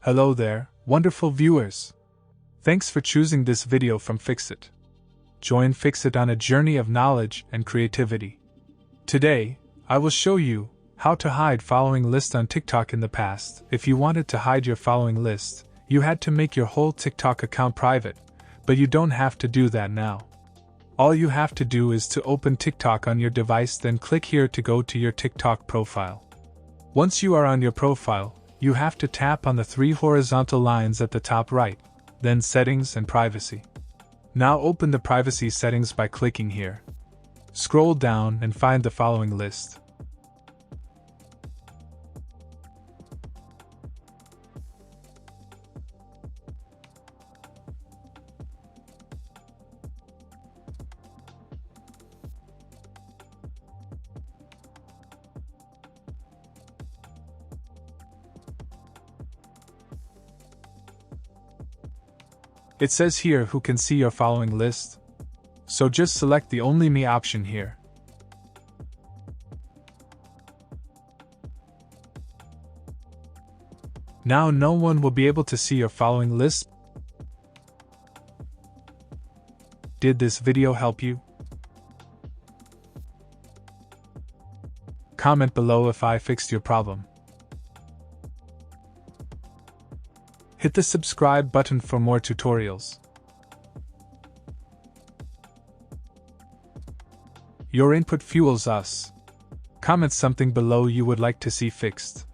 Hello there, wonderful viewers! Thanks for choosing this video from Fixit. Join Fixit on a journey of knowledge and creativity. Today, I will show you how to hide following list on TikTok. In the past, if you wanted to hide your following list, you had to make your whole TikTok account private, but you don't have to do that now. All you have to do is to open TikTok on your device, then click here to go to your TikTok profile. Once you are on your profile, you have to tap on the three horizontal lines at the top right, then Settings and Privacy. Now open the privacy settings by clicking here. Scroll down and find the following list. It says here who can see your following list. So just select the Only Me option here. Now no one will be able to see your following list. Did this video help you? Comment below if I fixed your problem. Hit the subscribe button for more tutorials. Your input fuels us. Comment something below you would like to see fixed.